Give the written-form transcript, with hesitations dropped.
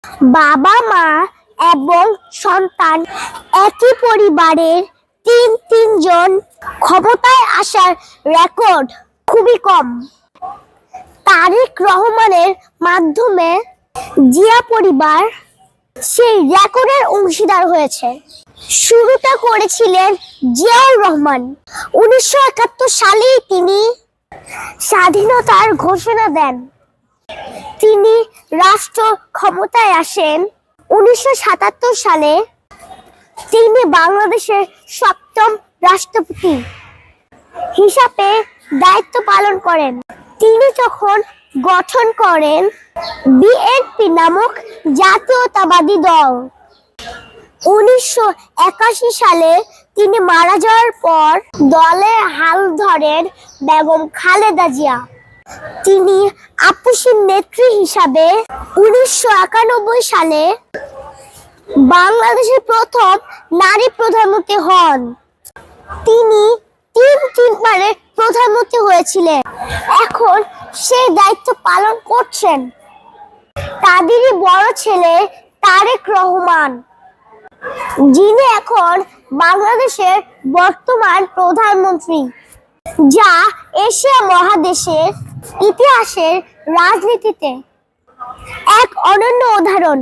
বাবা মা এবং সন্তান একই পরিবারের তিনজন ক্ষমতায় আসার রেকর্ড খুবই কম। তারেক রহমানের মাধ্যমে জিয়া পরিবার সেই রেকর্ডের অংশীদার হয়েছে। শুরুটা করেছিলেন জিয়াউর রহমান। 1971 সালেই তিনি স্বাধীনতার ঘোষণা দেন। তিনি রাষ্ট্র ক্ষমতায় আসেন 1977 সালে। তিনি বাংলাদেশের সপ্তম রাষ্ট্রপতি হিসাবে দায়িত্ব পালন করেন। তিনি তখন গঠন করেন বিএনপি নামক জাতীয়তাবাদী দল। 1981 সালে তিনি মারা যাওয়ার পর দলে হাল ধরেন বেগম খালেদা জিয়া। তিনি আপসী নেত্রী হিসাবে 1991 সালে বাংলাদেশের প্রথম নারী প্রধানমন্ত্রী হন। তিনি তিনবারের প্রধানমন্ত্রী হয়েছিলেন। এখন সেই দায়িত্ব পালন করছেন তাদেরই বড় ছেলে তারেক রহমান, যিনি এখন বাংলাদেশের বর্তমান প্রধানমন্ত্রী, যা এশিয়া মহাদেশের ইতিহাসের রাজনীতিতে এক অনন্য উদাহরণ।